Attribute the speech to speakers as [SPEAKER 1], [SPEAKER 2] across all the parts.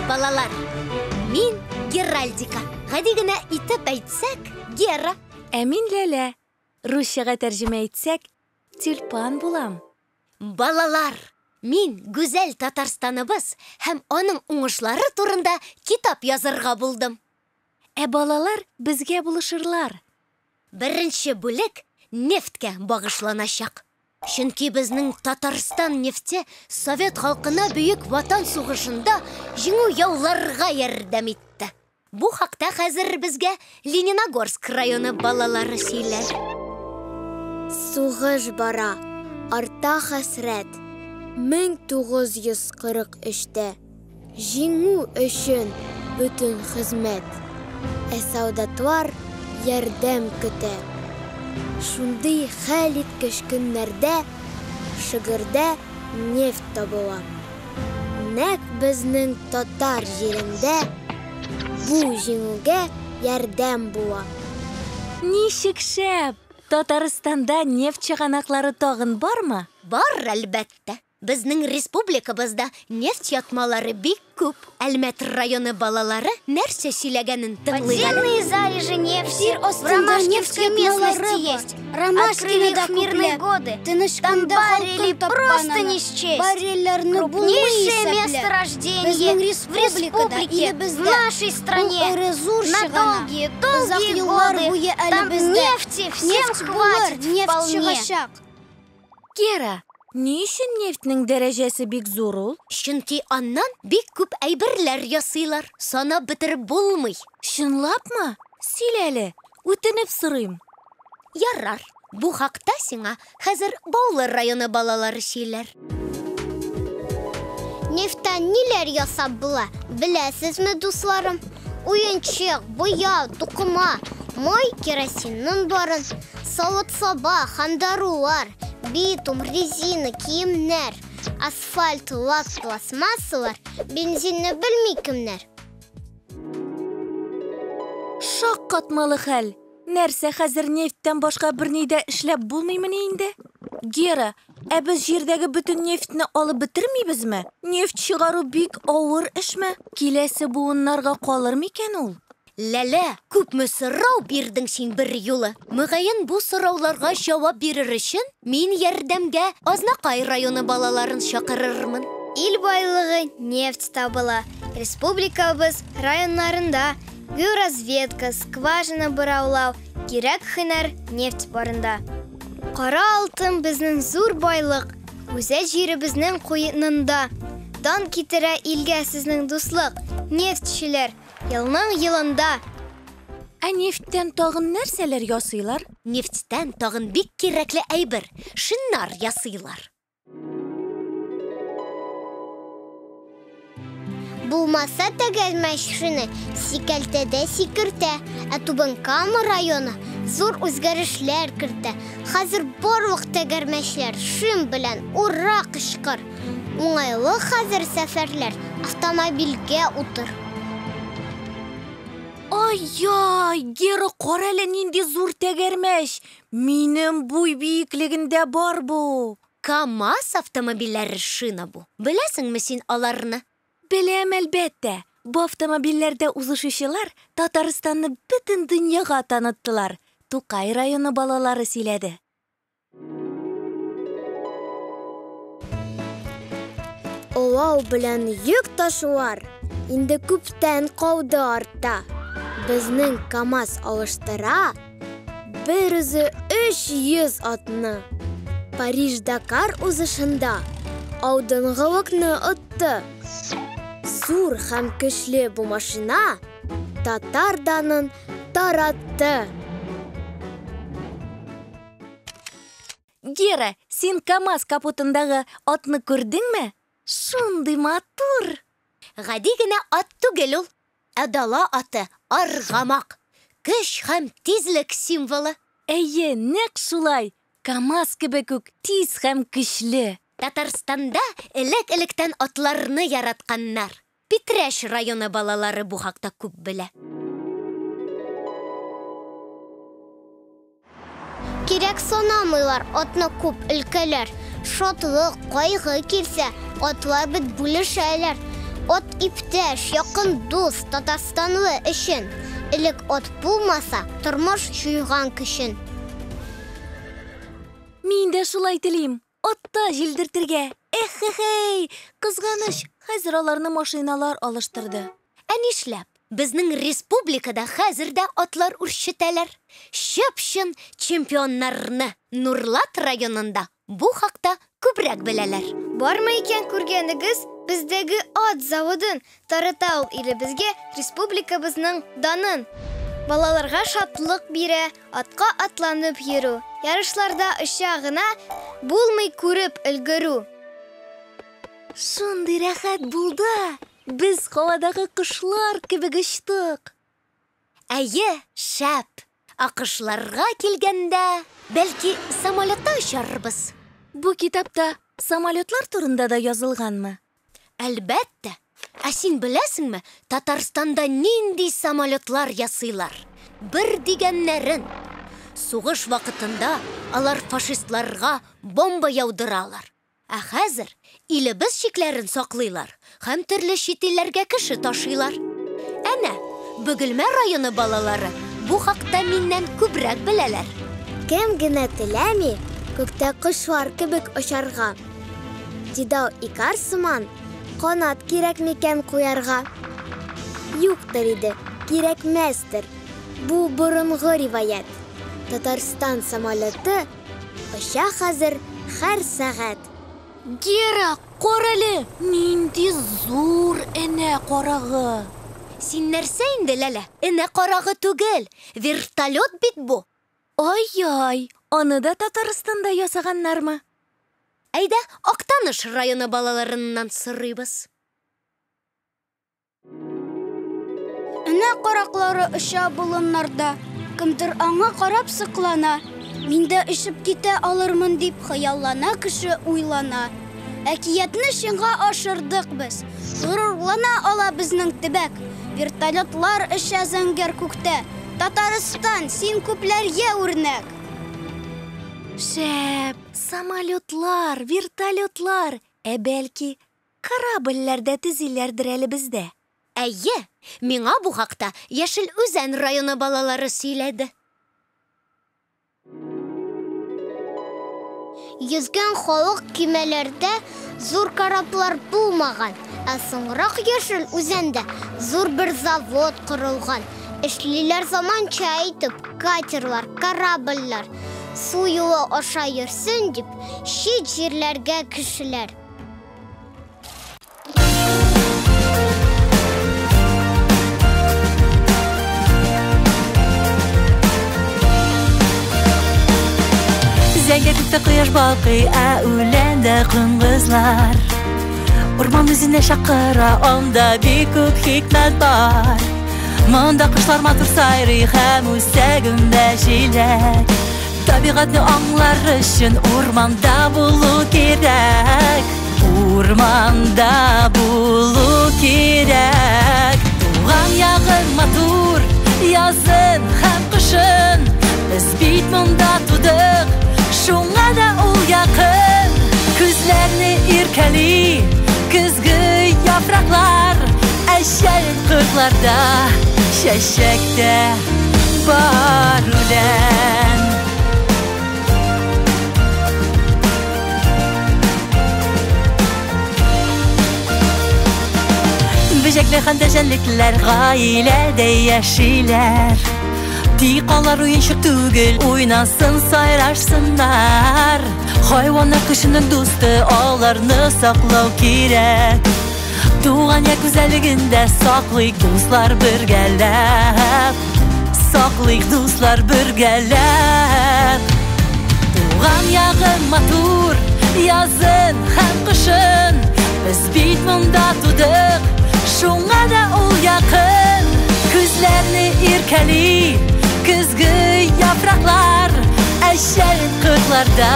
[SPEAKER 1] балалар. Мин Геральдика. Гади генә итеп әйтсәк, Гера.
[SPEAKER 2] Ә мин Ләлә. Русчага тәрҗемә итсәк, Тюльпан булам.
[SPEAKER 1] Балалар, мин гүзәл Татарстаныбыз һәм аның уңышлары турында китап язырга булдым.
[SPEAKER 2] Ә балалар безгә булышырлар.
[SPEAKER 1] Беренче бүлек нефткә багышланачак. Чөнки безнең Татарстан нефте Совет халкына бөек ватан сугышында җиңү яуларга ярдәм итте. Бу хакта хәзер безгә Лениногорск районы балалары сөйләр.
[SPEAKER 3] Сугыш бара, арта хәсрәт. 1943-тә җиңү өчен бөтен хезмәт. Ә солдатлар ярдәм көтә. Шундый хәл иткеч көннәрдә Шыгырда нефть табыла. Нәкъ безнең татар җирендә бу җиңүгә ярдәм була.
[SPEAKER 2] Ничек шәп! Татарстанда нефть чыганаклары тагын бармы?
[SPEAKER 1] Бар, әлбәттә. Безнең республикабызда нефть ятмалары бик күп. Әлмәт районы балалары нәрсә сөйләгәнен тыңлыйлар.
[SPEAKER 4] Подземные залежи нефти в Ромашкинской местности есть. Открыли их в мирные годы. Там баррели просто не счесть. Крупнейшее месторождение в республике, в нашей стране. На долгие годы там нефти всем хватит вполне.
[SPEAKER 2] Гера, ни өчен нефтнең дәрәҗәсе бик зур ул?
[SPEAKER 1] Чөнки аннан бик күп әйберләр ясыйлар. Санап бетереп булмый.
[SPEAKER 2] Чынлапмы? Сөйләле, үтенеп сорыйм.
[SPEAKER 1] Ярар. Бу хакта сиңа хәзер Баулы районы балалары сөйләр.
[SPEAKER 4] Нефттән ниләр ясап була? Беләсезме, дусларым? Уенчык, буяу, тукыма, май, керосинның барын, савыт-саба, хандарулар, битум, резина, киемнәр, асфальт, лак, пластмассалар, бензинны белми кемнәр.
[SPEAKER 2] Шак катмалы хәл. Нәрсә хәзер нефттән башка берни дә эшләп булмыймыни инде? Гера, ә без җирдәге бөтен нефтне алып бетермибезме? Нефть чыгару бик авыр эшме? Киләсе буыннарга калыр микән ул?
[SPEAKER 1] Ләлә, күпме сорау бирдең син бер юлы. Мөгаен бу сорауларга җавап бирер өчен мин ярдәмгә Азнакай районы балаларын чакырырмын.
[SPEAKER 4] Ил байлыгы нефть табыла. Республикабыз районнарында георазведка, скважина бораулау, кирәк һөнәр нефть барында. Кара алтын безнең зур байлык, үзәк җиребезнең куенында. Дан китерә илгә сезнең дуслык, нефтьчеләр, елның елында.
[SPEAKER 2] Ә нефттән тагын нәрсәләр ясыйлар?
[SPEAKER 1] Нефттән тагын бик кирәкле әйбер, шиннар ясыйлар.
[SPEAKER 4] Булмаса тәгәрмә машина сикәлтәдә сикертә, ә Тубанкама районы зур үзгәрешләр кертә. Хәзер барлык тәгәрмәчләр шим белән ура кычкыр. Уңайлы хәзер сәфәрләр, автомобильгә утыр.
[SPEAKER 2] Ай-яй, Гера, кара әле нинди зур тәгәрмәч. Минем буй биеклегендә бар бу.
[SPEAKER 1] КамАЗ автомобильләре шина бу. Беләсеңме син аларны?
[SPEAKER 2] Беләм, әлбәттә. Бу автомобильләрдә узышучылар Татарстанны бөтен дөньяга таныттылар. Тукай районы балалары сөйләде.
[SPEAKER 3] Олау белән йөк ташулар инде күптән калды артта. Безнең КамАЗ алыштыра 1300 атны. Париж-Дакар узышында алдынгылыкны отты. Зур һәм көчле бу машина татар данын таратты.
[SPEAKER 2] Гера, син КамАЗ капотындагы атны күрдеңме? Шундый матур.
[SPEAKER 1] Гади генә ат түгел ул. Ә дала аты аргамак. Көч һәм тизлек символы.
[SPEAKER 2] Әйе, нәкъ шулай. КамАЗ кебек үк тиз һәм көчле.
[SPEAKER 1] Татарстанда элек-электән атларны яратканнар. Питрәш районы балалары бу хакта күп белә.
[SPEAKER 4] Кирәк санамыйлар атны күп өлкәләр. Шатлык, кайгы килсә, атлар бит бүлешәләр. От иптәш, якын дус, Татарстанлы өчен. Элек от булмаса, тормыш чуйган кешен.
[SPEAKER 2] Мин дә шулай телим. Атта җилдертергә. Эхехей, кызганыч, хәзер аларны машиналар алыштырды.
[SPEAKER 1] Ә нишләп? Безнең республикада хәзер дә атлар үрчетәләр. Шәпшин чемпионнарны Нурлат районында бу хакта күбрәк беләләр.
[SPEAKER 3] Бармы икән күргәнегез? Бездәге ат заводын тарата ул илебезгә республикабызның данын. Балаларга шатлык бирә, атка атланып йөрү. Ярышларда оча гына булмый күреп өлгерү.
[SPEAKER 2] Шундый рәхәт булды. Без һавадагы кошлар кебек очтык.
[SPEAKER 1] Әйе, шәп. Акышларга килгәндә, бәлки самолетта очарбыз.
[SPEAKER 2] Бу китапта самолетлар турында да язылганмы?
[SPEAKER 1] Әлбәттә. Ә син беләсеңме, Татарстанда нинди самолетлар ясыйлар? Бер дигәннәрен. Сугыш вакытында алар фашистларга бомба яудыралар. Ә хәзер илебез чикләрен саклыйлар һәм төрле чит илләргә кеше ташыйлар. Әнә, Бөгелмә районы балалары бу хакта миннән күбрәк беләләр.
[SPEAKER 3] Кем генә теләми, күктә кошлар кебек очарга. Дидау икар сыман, канат кирәк микән куярга? Юктыр иде, кирәкмәстер. Бу борынгы риваять. Татарстан самолеты оча хәзер һәр сәгать.
[SPEAKER 2] Гера, карале, нинди зур энә карагы.
[SPEAKER 1] Син нәрсә инде, Ләлә? Энә карагы түгел, вертолет бит бу.
[SPEAKER 2] Ай-ай, аны да Татарстанда ясаганнармы?
[SPEAKER 1] Әйдә, Актаныш районы балаларыннан сырыйбыз.
[SPEAKER 4] Энә караклары оча болыннарда. Кемдер аңа карап сыклана. Миндә ишеп китә алырмын дип хыяллана кеше уйлана. Әкиятне шыңга ашырдык без. Горурлана ала безнең төбәк. Вертолетлар оча зәңгәр күктә. Татарстан, син күпләргә үрнәк.
[SPEAKER 2] Шәп, самолетлар, вертолетлар, бәлки корабльләр дә төзиләрдер әле бездә.
[SPEAKER 1] Әйе, миңа бу хакта Яшел Үзән районы балалары сөйләде.
[SPEAKER 4] Йөзгән халык кимәләрдә зур кораблар булмаган. Ә соңрак Яшел Үзәндә зур бер завод корылган. Эшлиләр заманча итеп катерлар, корабльлар. Су юлы аша йөрсен дип, чит җирләргә кешеләр.
[SPEAKER 5] Зәңгәр күктә кояш балкый, ә үләндә кыңгызлар. Урман үзенә чакыра, анда бик күп хикмәт бар. Монда кошлар матур сайрый һәм үсәгендә җиләк. Табигатьне аңлар өчен урманда булу кирәк. Урманда булу кирәк. Туган ягың матур, язын һәм кышын. Без бит монда тудык, шуңа да ул якын. Күзләрне иркәли, көзге яфраклар. Әшәлен кырларда, чәчәктә бар үлән. Бөҗәкләр һәм дәҗәнлекләр гаиләдә яшиләр. Тик алар уенчык түгел, уйнасын, сайрашсыннар. Хайваннар кешенең дусты, аларны саклау кирәк. Туган як үзәлегендә саклыйк дуслар бергәләп. Саклыйк дуслар бергәләп. Туган ягың матур, язын һәм кышын. Без бит монда тудык, шуңа да ул якын. Күзләрне иркәли, көзге яфраклар. Әшәлен кырларда,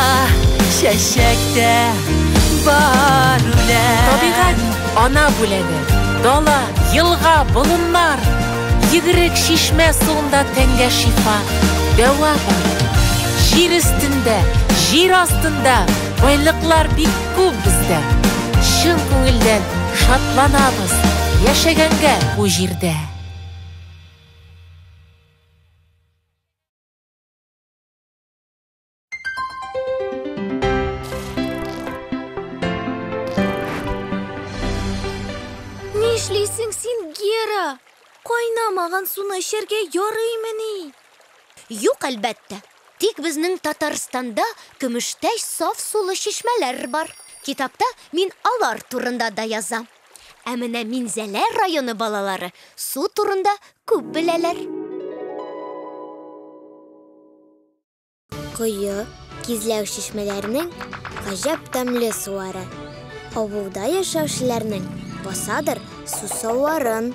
[SPEAKER 5] чәчәктә бар үлән.
[SPEAKER 6] Табигать ана бүләге, дала, елга, болыннар. Йөгерек шишмә суында тәнгә шифа, дәва бар. Җир өстендә, җир астында байлыклар бик күп бездә. Чын күңелдән шатланабыз яшәгәнгә бу җирдә.
[SPEAKER 2] Нишлисең син, Гера? Кайнамаган суны эчәргә ярыймыни?
[SPEAKER 1] Юк, әлбәттә. Тик безнең Татарстанда көмештәй саф сулы чишмәләр бар. Китапта мин алар турында да язам. Ә менә Минзәлә районы балалары су турында күп беләләр.
[SPEAKER 4] Кое, кизләү чишмәләренең гаҗәп тәмле суары. Авылда яшәүчеләрнең басадыр су сауарын.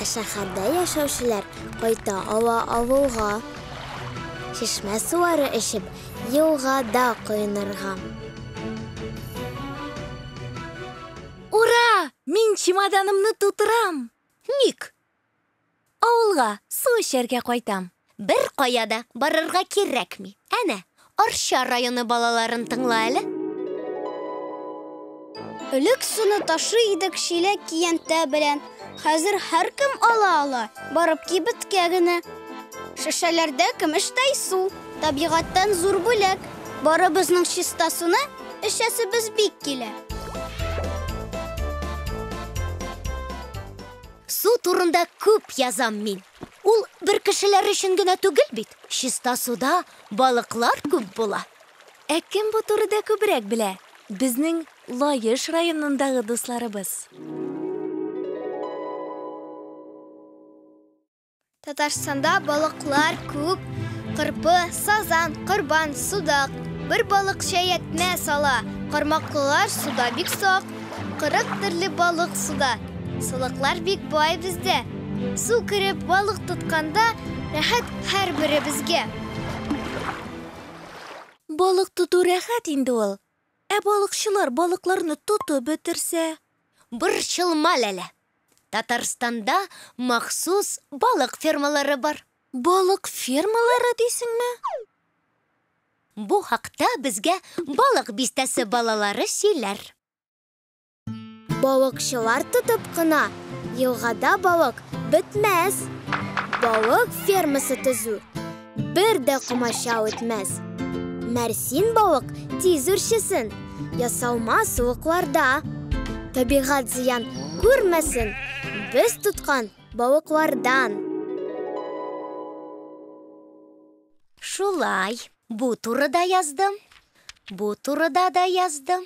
[SPEAKER 4] Ә шәһәрдә яшәүчеләр кайта авылга. Чишмә суары эчеп, елгада коенырга.
[SPEAKER 2] Ура! Мин чемоданымны тутырам.
[SPEAKER 1] Ник?
[SPEAKER 2] Авылга су эчәргә кайтам.
[SPEAKER 1] Бер каяда барырга кирәкми. Әнә, Арча районы балаларын тыңла әле.
[SPEAKER 4] Элек суны ташы идек чиләк киянтә белән. Хәзер һәркем ала. Барып кибеткә генә. Шешәләрдә көмештәй су. Табигатьтән зур бүләк. Барыбызның чиста суны эчәсебез бик килә.
[SPEAKER 1] Су турында күп язам мин. Ул бер кешеләр өчен генә түгел бит. Чиста суда балыклар күп була.
[SPEAKER 2] Ә кем бу турыда күбрәк белә? Безнең Лаеш районындагы дусларыбыз.
[SPEAKER 3] Татарстанда балыклар күп. Кырпы, сазан, корбан, судак. Бер балыкча ятмә сала. Кармаклылар суда бик сак. 40 төрле балык суда. Сулыклар бик бай бездә. Су кирип балык тотканда рәхәт һәрберебезгә.
[SPEAKER 2] Балык тоту рәхәт инде ул. Ә балыкчылар балыкларны тотып бетерсә?
[SPEAKER 1] Борчылма әле. Татарстанда махсус балык фермалары бар.
[SPEAKER 2] Балык фермалары дисеңме?
[SPEAKER 1] Бу хакта безгә балык бистәсе балалары сөйләр.
[SPEAKER 4] Балыкчылар тотып кына елгада балык бетмәс. Балык фермасы төзү бер дә комача үтмәс. Мәрсин балык тиз үрчесен, ясалма сулыкларда. Табигать зыян күрмәсен без тоткан балыклардан.
[SPEAKER 1] Шулай, бу турыда яздым. Бу турыда да яздым.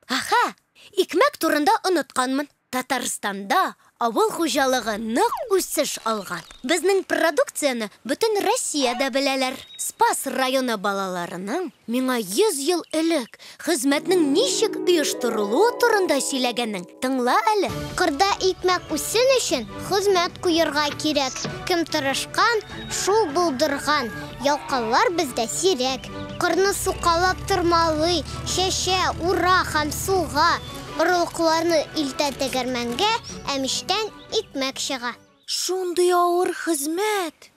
[SPEAKER 1] Аха, икмәк турында онытканмын. Татарстанда авыл хуҗалыгы нык үсеш алган. Безнең продукцияны бөтен Россиядә беләләр. Спас районы балаларының миңа 100 ел элек хезмәтнең ничек оештырылуы турында сөйләгәнен тыңла әле.
[SPEAKER 4] Кырда икмәк үсен өчен хезмәт куярга кирәк. Кем тырышкан, шул булдырган. Ялкалар бездә сирәк. Кырны сукалап тормалый, шәшә, ура һәм суга. Орлыкларны илтә тегәрмәнгә, әмиштән икмәк чыга.
[SPEAKER 2] Шундый авыр хезмәт.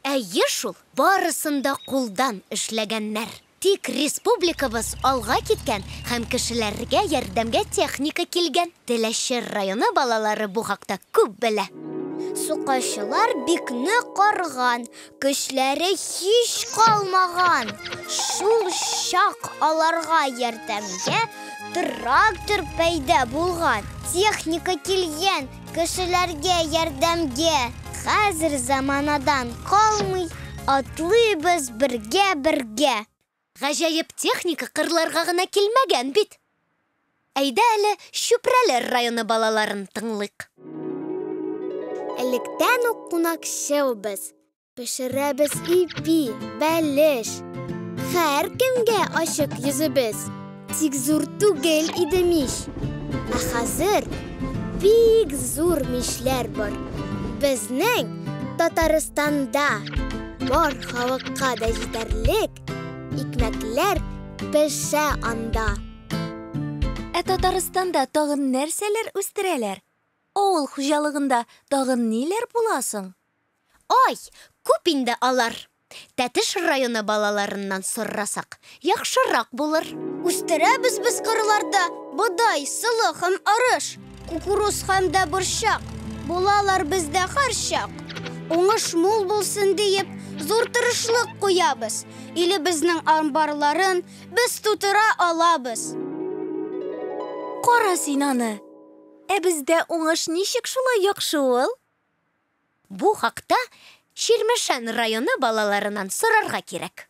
[SPEAKER 1] Әйе шул, барысында кулдан эшләгәннәр. Тик республикабыз алга киткән һәм кешеләргә ярдәмгә техника килгән. Теләшер районы балалары бу хакта күп белә.
[SPEAKER 4] Сукачылар бик нык карган, көчләре һич калмаган. Шул чак аларга ярдәмгә трактор пәйда булган. Техника килгән, кешеләргә ярдәмгә. Хәзер заманадан калмый, атлыйбыз бергә.
[SPEAKER 1] Гаҗәеп техника кырларга гына килмәгән бит. Әйдә әле Чүпрәләр районы балаларын тыңлыйк.
[SPEAKER 4] Электән ук кунакчыл без. Пешерәбез ипи, бәлеш. Һәр кемгә ачык йөзебез. Тик зур түгел иде мич. Ә хәзер бик зур мишләр бар. Безнең Татарстанда бар халыкка да җитәрлек икмәкләр пешә анда.
[SPEAKER 2] Ә Татарстанда тагын нәрсәләр үстерәләр? Авыл хуҗалыгында тагын ниләр буласың?
[SPEAKER 1] Ай, күп инде алар. Тәтеш районы балаларыннан сорасак, яхшырак булыр.
[SPEAKER 4] Үстерәбез без кырларда бодай, сылы һәм арыш, кукуруз һәм дә борчак. Булалар бездә һәрчак. Уңыш мул булсын диеп, зур тырышлык куябыз. Иле безнең амбарларын без тутыра алабыз.
[SPEAKER 2] Кара син аны. Бездә уңыш ничек шулай яхшы ул?
[SPEAKER 1] Бу хакта Ширмешән районы балаларынан сорарга кирәк.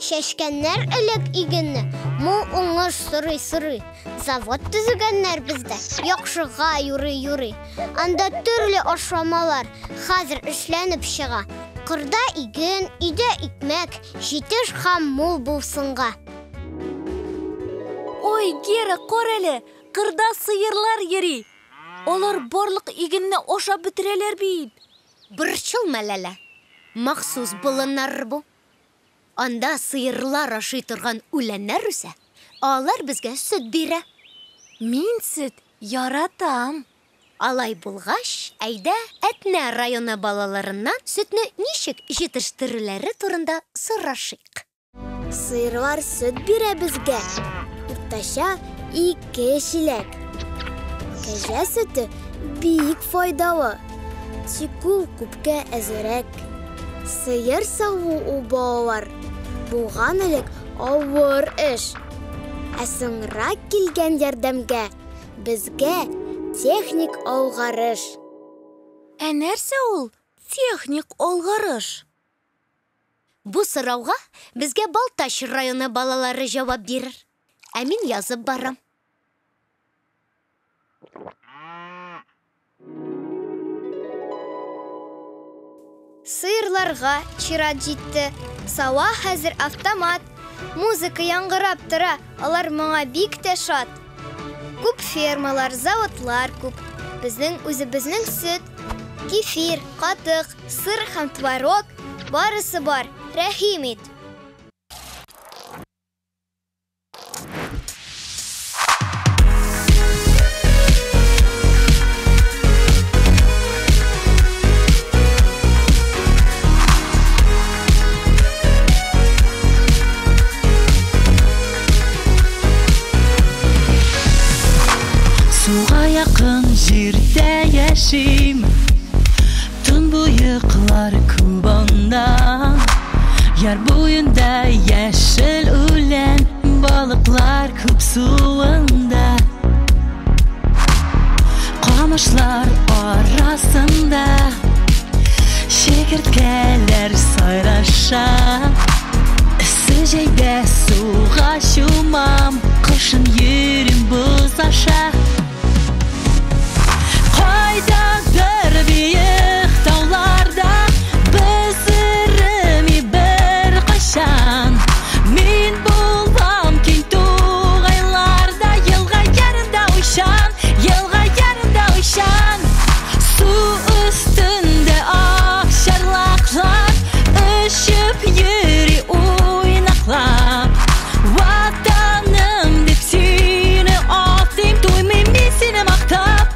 [SPEAKER 3] Шәшкәннәр элек игенне, мул уңыш сырый. Завод төзегәннәр бездә, яхшыга юрый. Анда төрле ашламалар хәзер эшләнеп чыга. Кырда иген, өйдә икмәк, җитеш һәм мул булсынга.
[SPEAKER 2] Ой, Гера, карале, кырда сыерлар йөри. Олар барлык игенне ашап бетерәләр бит.
[SPEAKER 1] Борчылма, махсус болыннар бу. Анда сыерлар ашый торган үләннәр үсә. Алар безгә сөт бирә.
[SPEAKER 2] Мин сөт яратам.
[SPEAKER 1] Алай булгач, әйдә Әтнә районы балаларыннан сөтне ничек җитештерүләре турында сорашыйк.
[SPEAKER 4] Сыерлар сөт бирә безгә. Уртача 2 шиләк. Кәҗә сөте бик файдалы. Тик ул күпкә әзрәк. Сыер саву у балалар. Булган элек авыр эш. Ә соңрак килгән ярдәмгә безгә техник алгарыш.
[SPEAKER 2] Ә нәрсә ул? Техник алгарыш.
[SPEAKER 1] Бу сорауга безгә Балтач районы балалары җавап бирер. Ә мин язып барам.
[SPEAKER 3] Сыерларга чират җитте. Сава хәзер автомат. Музыка яңгырап тора, алар моңа бик тә шат. Күп фермалар, заводлар күп. Безнең үзебезнең сөт, кефир, катык, сыр һәм творог барысы бар. Рәхим ит.
[SPEAKER 5] Суга якын җирдә яшим. Тун буйыклар күп анда. Яр буенда яшел үлән, балыклар күп суында. Камышлар арасында шикерткәләр сайраша. Җәйдә суга чумам, кышын йөрим боз аша. Кайдадыр биек тауларда без йөрми бер кайчан. Мин булам киң тугайларда, елга ярында уйшан, су өстендә ак чарлаклар өчеп йөри уйнаклап. Ватаным дип сине атыйм, туймыйм мин сине мактап.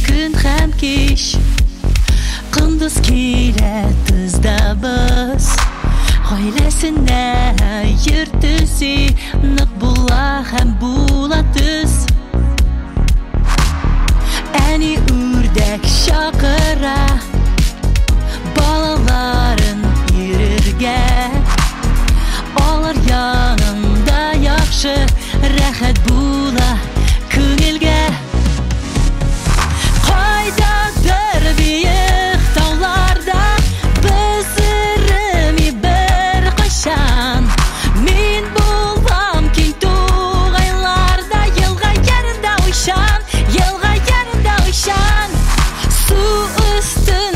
[SPEAKER 5] Көн һәм кич, кындыз килә тызда без. Гаиләсенә йөртүси, нык була һәм була төз. Әни үрдәк чакыра, балаларын йөрергә. Алар янында яхшы, рәхәт була күңелгә. Кайдадыр биек тауларда без йөрми бер кайчан. Мин булам киң тугайларда, елга ярында уйшан, су өстен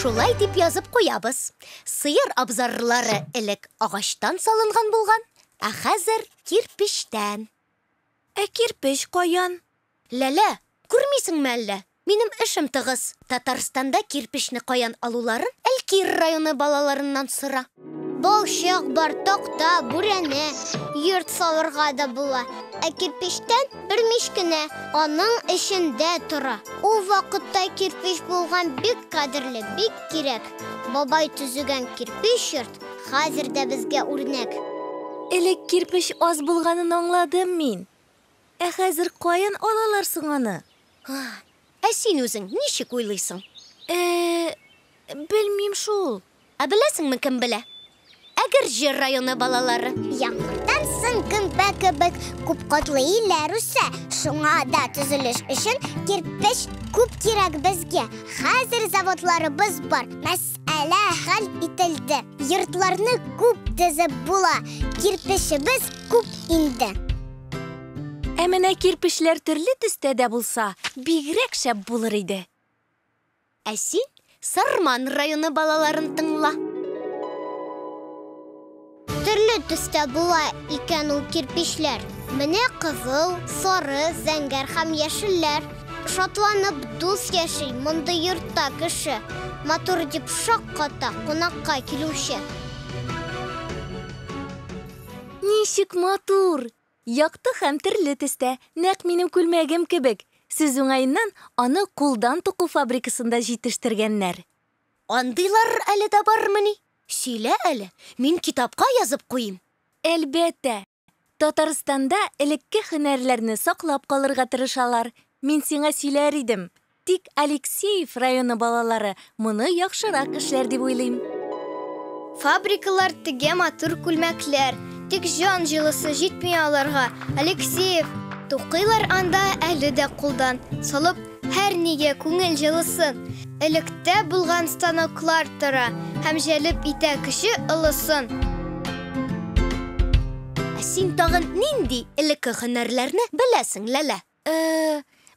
[SPEAKER 1] шулай дип язып куябыз. Сыер абзарлары элек агачтан салынган булган, ә хәзер кирпичтән.
[SPEAKER 2] Ә кирпич каян?
[SPEAKER 1] Ләлә, күрмисеңме әллә? Минем эшем тыгыз. Татарстанда кирпичне каян алуларын Әлкир районы балаларыннан сора.
[SPEAKER 4] Балчык бар, такта, бүрәнә, йорт салырга да була. Ә кирпичтән бер мич кенә, аның эчендә тора. Ул вакытта кирпич булган бик кадерле, бик кирәк. Бабай төзегән кирпич йорт хәзер дә безгә үрнәк.
[SPEAKER 2] Элек кирпич аз булганын аңладым мин. Ә хәзер каян алалар соң аны?
[SPEAKER 1] Ә син үзең ничек уйлыйсың?
[SPEAKER 2] Белмим шул.
[SPEAKER 1] Ә беләсеңме кем белә? Әгерҗе районы балалары.
[SPEAKER 4] Яңгырдан соң көмпә кебек күп катлы илләр үсә. Шуңа да төзелеш өчен кирпич күп кирәк безгә. Хәзер заводларыбыз бар. Мәсьәлә хәл ителде. Йортларны күп төзеп була. Кирпичебез күп инде.
[SPEAKER 2] Ә менә кирпечләр төрле төстә дә булса, бигрәк шәп булыр иде.
[SPEAKER 1] Ә син Сарман районы балаларын тыңла.
[SPEAKER 4] Төрле төстә була икән ул кирпичләр. Менә кызыл, сары, зәңгәр һәм яшелләр. Шатланып дус яши монда йортта кеше. Матур дип шакката кунакка килүче.
[SPEAKER 2] Ничек матур! Якты һәм төрле төстә, нәкъ минем күлмәгем кебек. Сез уңайыннан аны кулдан туку фабрикасында җитештергәннәр.
[SPEAKER 1] Андыйлар әле дә бармыни? Сөйлә әле, мин китапка язып куйым.
[SPEAKER 2] Әлбәттә. Татарстанда элекке һөнәрләрне саклап калырга тырышалар. Мин сиңа сөйләр идем. Тик Алексеев районы балалары моны яхшырак эшләр дип уйлыйм.
[SPEAKER 3] Фабрикалар тиге матур күлмәкләр. Тик җан җылысы җитми аларга. Алексеев тукыйлар анда әле дә кулдан. Салып һәр нигә күңел җылысын. Электә булган станоклар тора һәм җәлеп итә кеше ылысын.
[SPEAKER 1] Син тагын нинди элекке һөнәрләрне беләсең, Ләлә?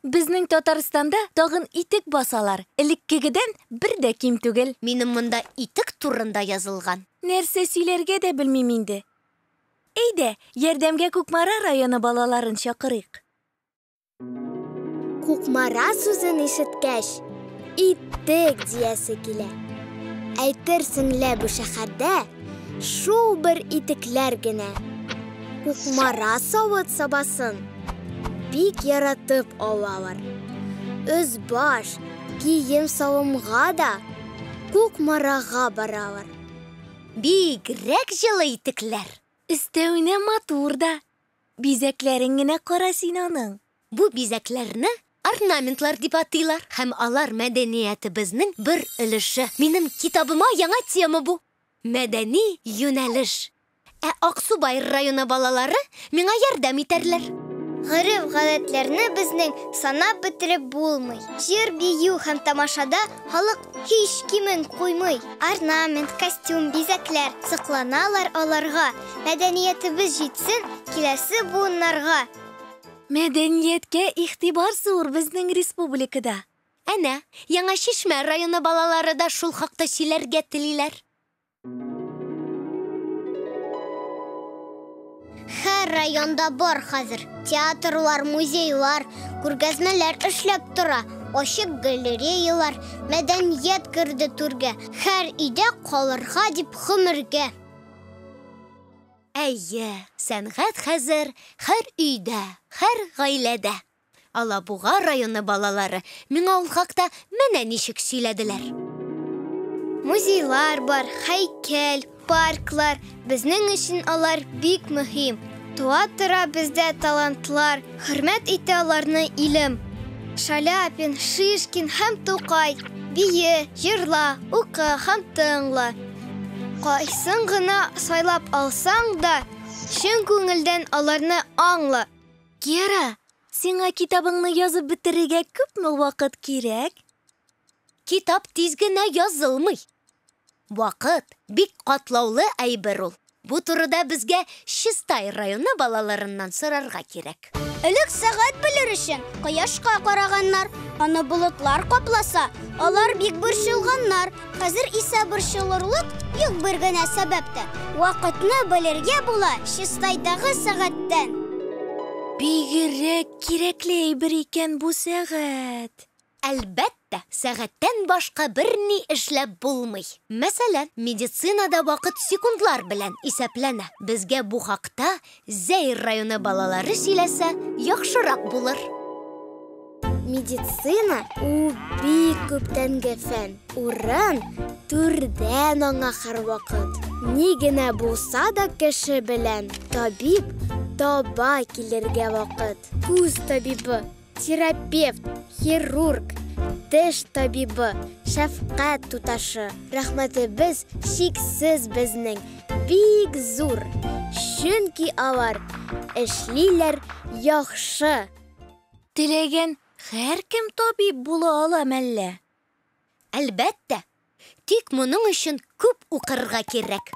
[SPEAKER 2] Безнең Татарстанда тагын итек басалар. Элеккегедән бер дә ким түгел.
[SPEAKER 1] Минем монда итек турында язылган.
[SPEAKER 2] Нәрсә сөйләргә дә белмим инде. Әйдә, ярдәмгә Күкмара районы балаларын чакырыйк.
[SPEAKER 4] Күкмара сүзен ишеткәч, итек диясе килә. Әйтерсең лә бу шәһәрдә шул бер итекләр генә. Күкмара савыт сабасын бик яратып алалар. Өз-баш, кием савымга да Күкмарага баралар.
[SPEAKER 1] Бигрәк җылы итекләр.
[SPEAKER 2] Өстәвенә матур да. Бизәкләрен генә кара син аның.
[SPEAKER 1] Бу бизәкләрне орнаментлар дип атыйлар һәм алар мәдәниятебезнең бер өлеше. Минем китабыма яңа тема бу. Мәдәни юнәлеш. Ә Аксубай районы балалары миңа ярдәм итәрләр.
[SPEAKER 3] Гырыф-гадәтләрне безнең санап бетереп булмый. Җыр, бию һәм тамашада халык һич кимен куймый. Орнамент, костюм, бизәкләр сакланалар аларга. Мәдәниятебез җитсен киләсе буыннарга.
[SPEAKER 2] Мәдәнияткә игътибар зур безнең республикада.
[SPEAKER 1] Әнә, Яңа Шишмә районы балалары да шул хакта сөйләргә телиләр.
[SPEAKER 4] Һәр районда бар хәзер. Театрлар, музейлар, күргәзмәләр эшләп тора. Ачык галереялар, мәдәният керде түргә. Һәр өйдә калырга дип гомергә.
[SPEAKER 1] Әйе, сәнгать хәзер һәр өйдә, һәр гаиләдә. Алабуга районы балалары миңа ул хакта менә ничек сөйләделәр.
[SPEAKER 3] Музейлар бар, һәйкәл, парклар. Безнең өчен алар бик мөһим. Туа тора бездә талантлар, хөрмәт итә аларны илем. Шаляпин, Шишкин һәм Тукай. Бие, җырла, укы һәм тыңла. Кайсын гына сайлап алсаң да, чын күңелдән аларны аңла.
[SPEAKER 2] Гера, сиңа китабыңны язып бетерергә күпме вакыт кирәк?
[SPEAKER 1] Китап тиз генә язылмый. Вакыт бик катлаулы әйбер ул. Бу турыда безгә Чистай районы балаларыннан сорарга кирәк.
[SPEAKER 4] Элек сәгать белер өчен кояшка караганнар, аны болытлар капласа, алар бик борчылганнар. Хәзер исә борчылырлык юк бер генә сәбәптән. Вакытны белергә була Чистайдагы сәгатьтән.
[SPEAKER 2] Бигрәк кирәкле әйбер икән бу сәгать.
[SPEAKER 1] Әлбәттә, сәгатьтән башка берни эшләп булмый. Мәсәлән, медицинада вакыт секундлар белән исәпләнә. Безгә бу хакта Зәйр районы балалары сөйләсә, яхшырак булыр.
[SPEAKER 3] Медицина у бик күптәнге фән. Урын түрдән аңа һәрвакыт. Ни генә булса да кеше белән табиб таба килергә вакыт. Күз табибы, терапевт, хирург, теш табибы, шәфкать туташы. Рәхмәтебез шиксез безнең, бик зур. Чөнки алар эшлиләр яхшы.
[SPEAKER 2] Теләгән һәркем табиб була ала мәллә?
[SPEAKER 1] Әлбәттә, тик моның өчен күп укырга кирәк.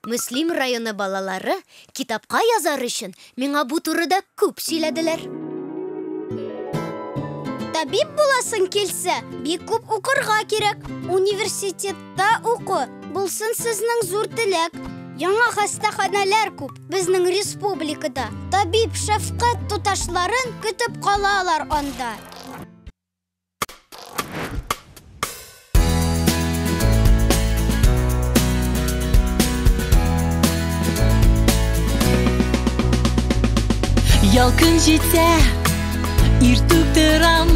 [SPEAKER 1] Мөслим районы балалары китапка язар өчен миңа бу турыда күп сөйләделәр.
[SPEAKER 4] Табиб буласың килсә, бик күп укырга кирәк. Университетта уку, булсын сезнең зур теләк. Яңа хастаханәләр күп безнең республикада. Табиб шәфкать туташларын көтеп калалар анда.
[SPEAKER 5] Ялкын җитсә, иртүк торам,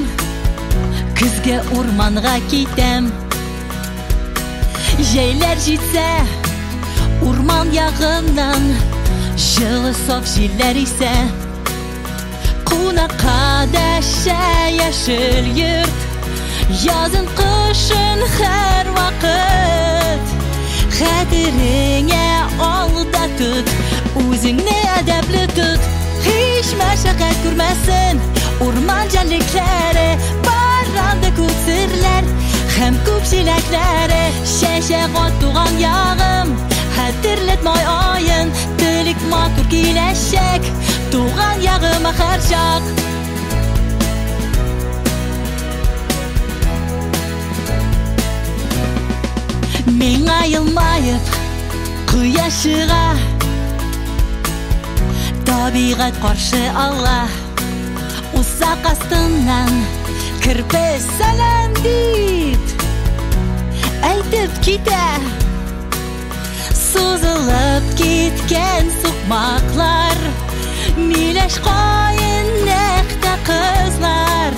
[SPEAKER 5] көзгә урманга китәм. Җәйләр җитсә, урман ягыннан җылы саф җилләр исә. Кунакка дәшә яшел йорт, язын кышын һәр вакыт. Хәтереңә алда тот, үзеңне әдәпле тот. Hiç мәшәкать күрмәсен урман җәнлекләре, баранда күп серләр һәм күп җиләкләре. Чәчәк атуган ягым, хәтерләтмәй аен, телик матур киләчәк, туган ягыма һәр чак. Миңа елмаеп кояш чыга, табигать каршы ала. Усак астыннан кирпе сәлам дип әйтеп китә. Сузылып киткән сукмаклар, миләш каен нәкътә кызлар.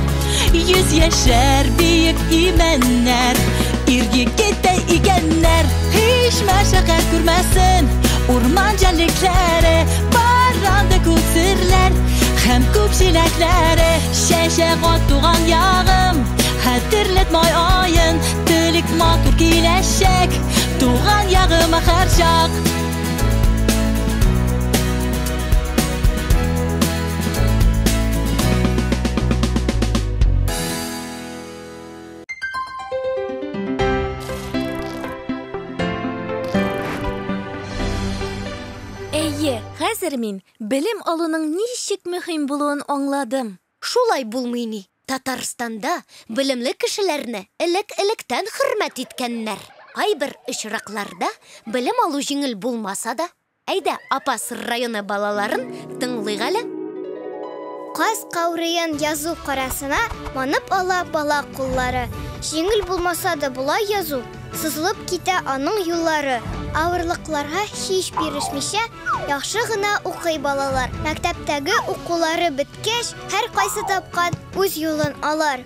[SPEAKER 5] Йөз яшәр биек имәннәр, ир-егеткә игәннәр. Hiç мәшәкать күрмәсен урман җәнлекләре, баранда күп серләр һәм күп җиләкләре. Чәчәк атуган ягым, хәтерләтмәй аен, телик матур киләчәк, туган ягыма һәр чак.
[SPEAKER 2] Хәзер мин белем алуның ничек мөһим булуын аңладым.
[SPEAKER 1] Шулай булмый ни. Татарстанда белемле кешеләрне элек-электән хөрмәт иткәннәр. Кайбер очракларда белем алу җиңел булмаса да, әйдә Апас районы балаларын тыңлыйк әле.
[SPEAKER 3] Каз каурыен язу карасына манып ала бала куллары. Җиңел булмаса да була язу, сызылып китә аның юллары. Авырлыкларга һич бирешмичә, яхшы гына укый балалар. Мәктәптәге укулары беткәч, һәр кайсы тапкан үз юлын алар.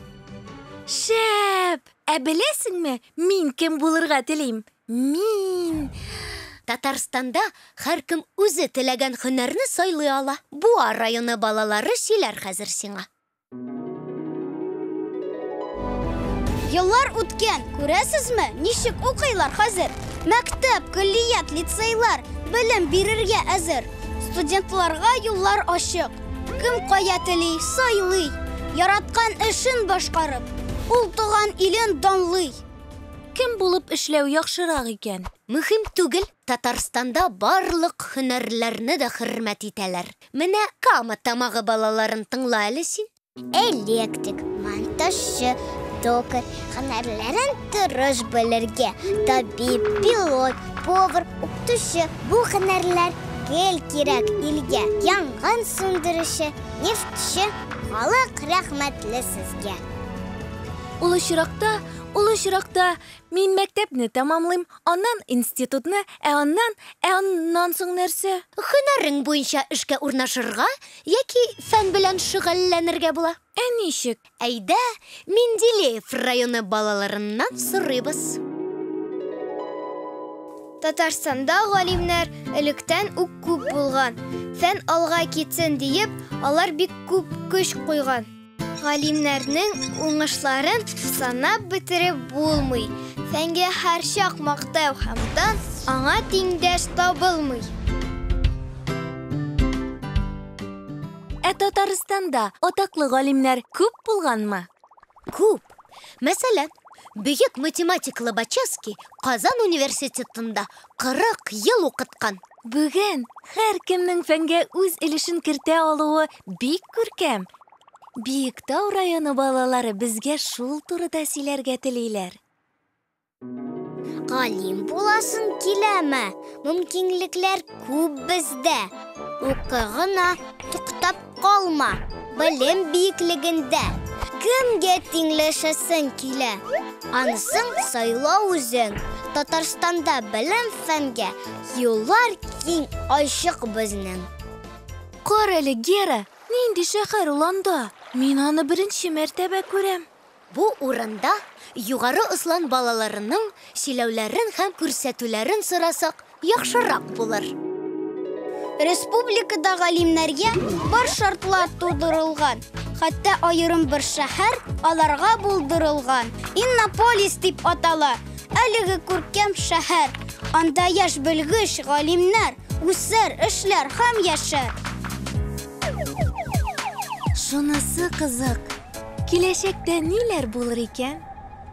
[SPEAKER 2] Шәп! Ә беләсеңме, мин кем булырга телим? Мин
[SPEAKER 1] Татарстанда һәркем үзе теләгән һөнәрне сайлый ала. Буа районы балалары сөйләр хәзер сиңа.
[SPEAKER 4] Еллар үткән, күрәсезме, ничек укыйлар хәзер? Мәктәп, көллият, лицейлар белем бирергә әзер. Студентларга юллар ачык. Кем кая тели, сайлый. Яраткан эшен башкарып, ул туган илен данлый.
[SPEAKER 2] кем булып эшләү яхшырак икән?
[SPEAKER 1] Мөһим түгел, Татарстанда барлык һөнәрләрне дә хөрмәт итәләр. Менә Кама тамагы балаларын тыңла әле син.
[SPEAKER 4] Электрик, монтажчы, токарь, һөнәрләрен тырыш белергә. Табиб, пилот, повар, укытучы. Бу һөнәрләр гел кирәк илгә. Янгын сүндерүче, нефтче, халык рәхмәтле сезгә.
[SPEAKER 2] Ул очракта мин мәктәпне тәмамлыйм, аннан институтны, аннан соң нәрсә?
[SPEAKER 1] Һөнәрең буенча эшкә урнашырга яки фән белән шөгыльләнергә була.
[SPEAKER 2] Ничек?
[SPEAKER 1] Әйдә, Менделеев районы балаларыннан сорыйбыз.
[SPEAKER 3] Татарстанда галимнәр электән үк күп булган. Фән алга китсен диеп, алар бик күп көч куйган. Галимнәрнең уңышларын санап бетереп булмый. Фәнгә һәр чак мактау һәм дан, аңа тиңдәш табылмый.
[SPEAKER 2] Татарстанда атаклы галимнәр күп булганмы?
[SPEAKER 1] Күп. Мәсәлән, бөек математик Лобачевский Казан университетында 40 ел укыткан.
[SPEAKER 2] Бүген һәр кемнең фәнгә үз өлешен кертә алуы бик күркәм. Биектау районы балалары безгә шул турыда сөйләргә телиләр.
[SPEAKER 4] Галим буласын киләме? Мөмкинлекләр күп бездә. Укыгына туктап калма. Белем биеклегендә. Кемгә тиңләшәсең килә? Анысын сайлау үзең. Татарстанда белем фәнгә юллар киң ачык безнең.
[SPEAKER 2] Кара әле, Гера, нинди шәһәр ул анда? Мин аны беренче мәртәбә күрәм.
[SPEAKER 1] Бу урында югары ыслан балаларының сөйләүләрен һәм күрсәтүләрен сорасак, яхшырак булыр.
[SPEAKER 4] Республикада галимнәргә бар шартлар тудырылган. Хәтта аерым бер шәһәр аларга булдырылган. Иннополис дип атала. Әлеге күркәм шәһәр. Анда яшь белгеч галимнәр үсәр, эшләр һәм яшәр.
[SPEAKER 2] Шунысы кызык. Киләчәктә ниләр булыр икән?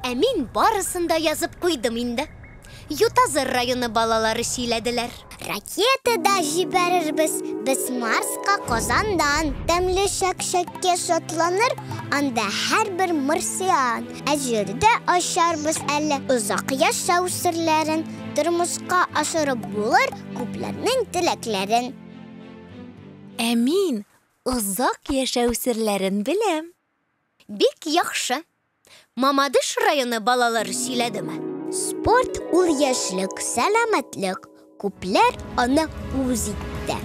[SPEAKER 1] Мин барысын да язып куйдым инде. Ютазыр районы балалары сөйләделәр.
[SPEAKER 4] Ракетада җибәрербез без Марска Казандан. Тәмле шәкшәккә шатланыр анда һәрбер марсиан. Җирдә ашарбыз әле озак яшәү серләрен. Тормышка ашырып булыр күпләрнең теләкләрен.
[SPEAKER 2] Мин озак яшәү серләрен беләм.
[SPEAKER 1] Бик яхшы. Мамадыш районы балалары сөйләдеме?
[SPEAKER 4] Спорт ул яшьлек, сәламәтлек. Күпләр аны үз итте.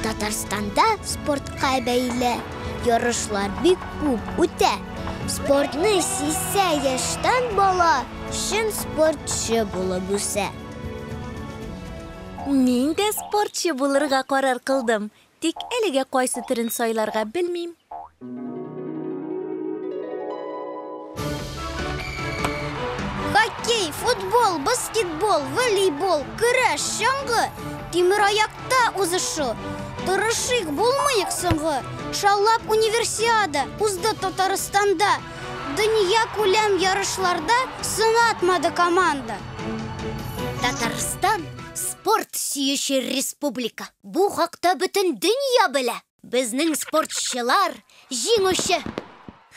[SPEAKER 4] Татарстанда спортка бәйле ярышлар бик күп үтә. Спортны сөйсә яшьтән бала чын спортчы булып үсә.
[SPEAKER 2] Мин дә спортчы булырга карар кылдым. Тик әлегә кайсы төрен сайларга белмим.
[SPEAKER 4] Хоккей, футбол, баскетбол, волейбол, көрәш, чаңгы, тимер аякта узышу. Тырышык булмыйык соңгы. Шаулап универсиада узды Татарстанда. Дөнья күләм ярышларда сынатмады команда.
[SPEAKER 1] Татарстан спорт сөюче республика. Бу хакта бөтен дөнья белә. Безнең спортчылар җиңүче.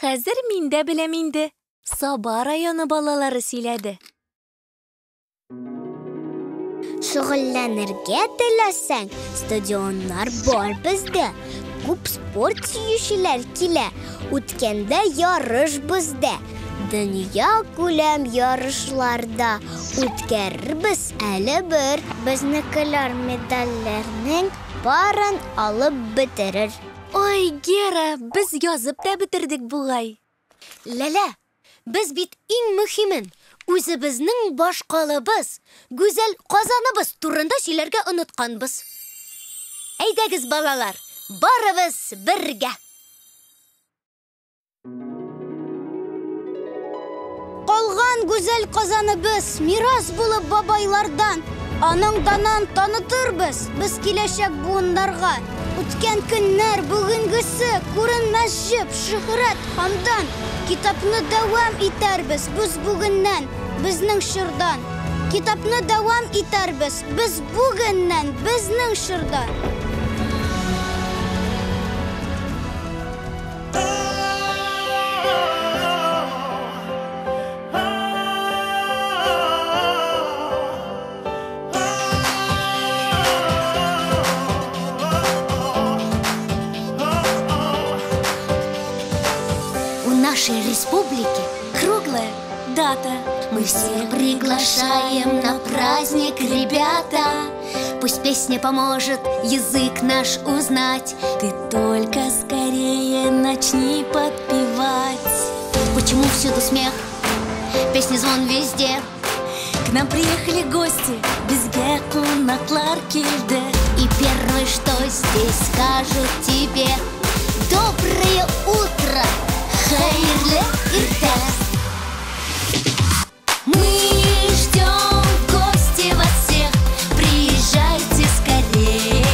[SPEAKER 2] Хәзер мин дә беләм инде. Саба районы балалары сөйләде.
[SPEAKER 4] Шөгыльләнергә теләсәң, стадионнар бар бездә. Күп спорт сөючеләр килә. Үткәндә ярыш бездә. Дөнья күләм ярышларда үткәрбез әле бер. Безнекеләр медальләрнең барын алып бетерер.
[SPEAKER 2] Ой, Гера, без язып та бетердек бугай.
[SPEAKER 1] Ләлә, без бит иң мөһимен үзебезнең башкалыбыз, гүзәл Казаныбыз турында сөйләргә онытканбыз. Әйдәгез, балалар, барыбыз бергә.
[SPEAKER 4] Калган гүзәл Казаныбыз мирас булып бабайлардан. Аның данын танытырбыз без киләчәк буыннарга. Үткән көннәр бүгенгесе күренмәс җеп, шөһрәт һәм дан. Китапны дәвам итәрбез без бүгеннән, безнең шырдан. Китапны дәвам итәрбез. Без бүгеннән безнең шырда.
[SPEAKER 1] У нашей республики
[SPEAKER 2] Круглая дата.
[SPEAKER 1] мы всех приглашаем на праздник, ребята. Пусть песня поможет язык наш узнать.
[SPEAKER 2] Ты только скорее начни подпевать.
[SPEAKER 1] Почему всюду смех, песни звон везде.
[SPEAKER 2] К нам приехали гости, безге кунаклар келді.
[SPEAKER 1] И первое, что здесь скажут тебе: доброе утро, хайрле иртә. Мы ждем в гости вас всех, приезжайте скорей.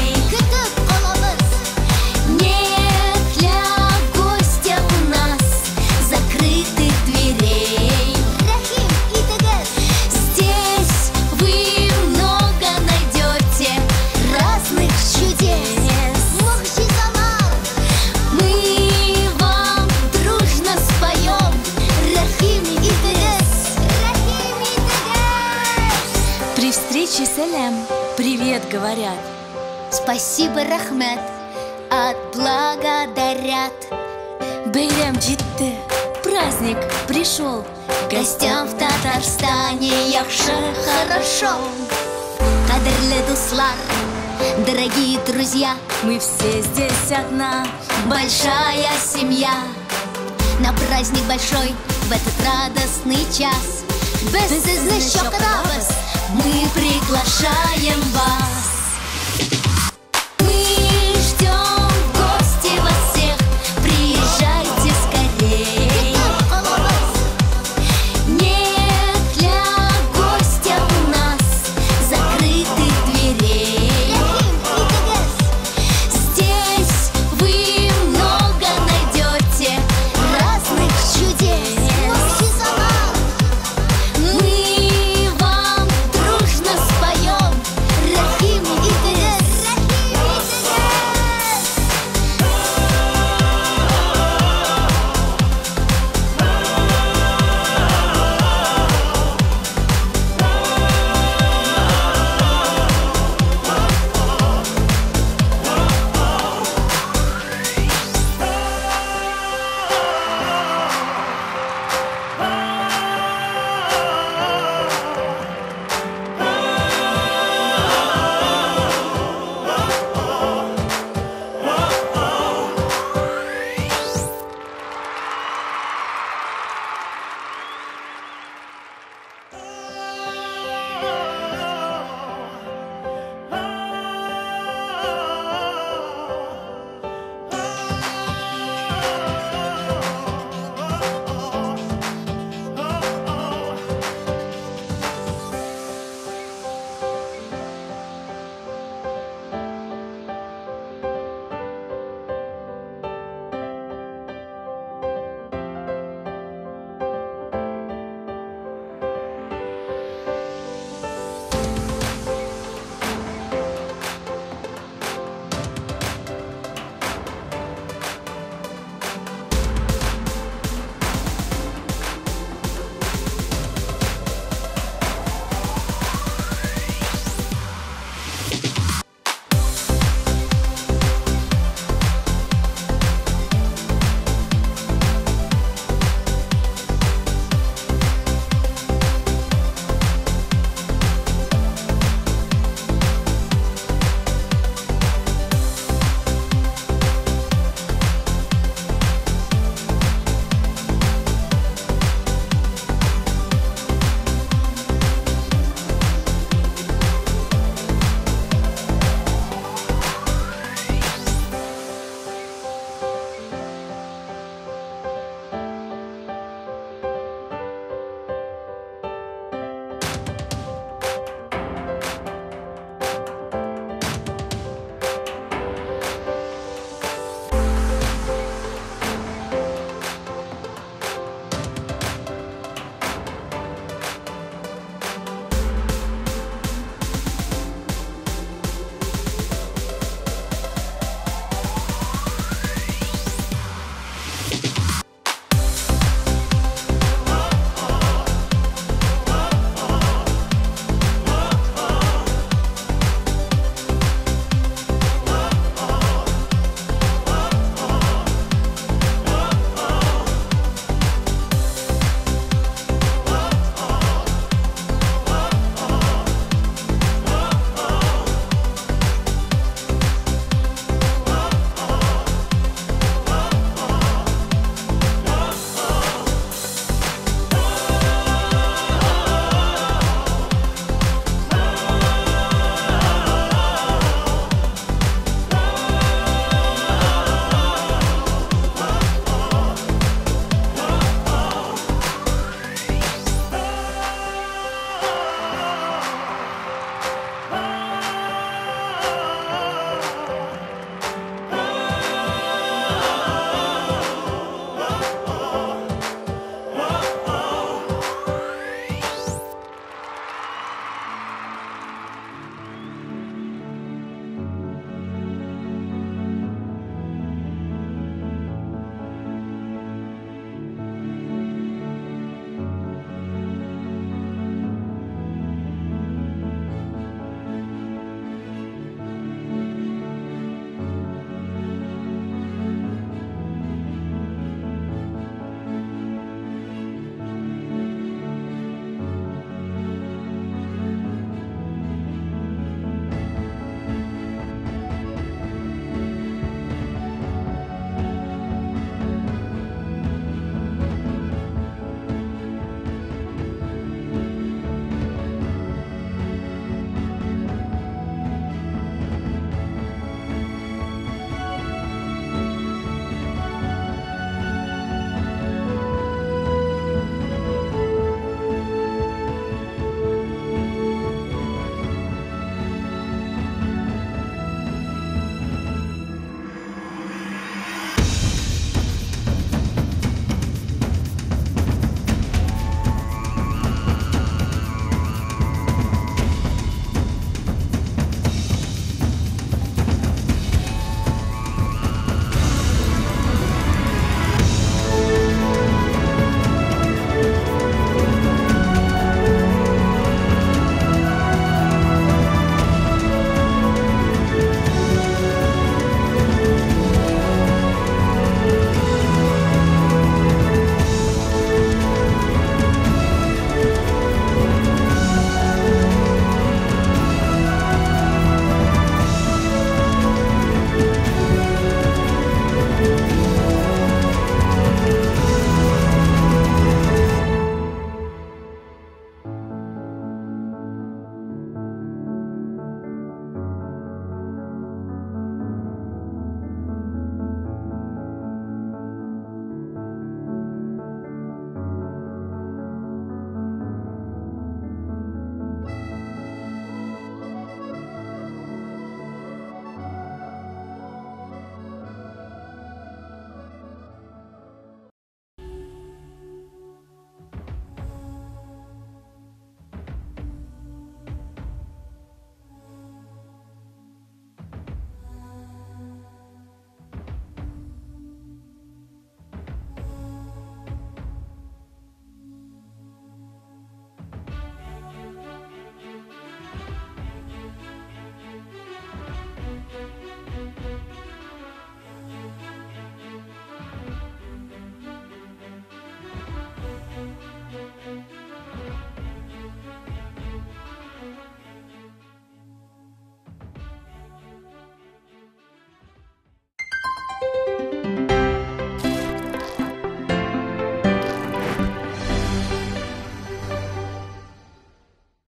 [SPEAKER 1] Нет для гостя у нас закрытых дверей. Здесь вы много найдете разных чудес. Мы вам дружно споем Рахим и Тегес.
[SPEAKER 2] При встрече салям, привет говорят.
[SPEAKER 1] Спасибо, рахмет, отблагодарят.
[SPEAKER 2] Бәйрәм җитте, праздник пришел.
[SPEAKER 1] Гостям в Татарстане яхшы, хорошо. Кадерле дуслар, дорогие друзья,
[SPEAKER 2] Мы все здесь одна.
[SPEAKER 1] большая семья. На праздник большой в этот радостный час Без излишка мы приглашаем вас.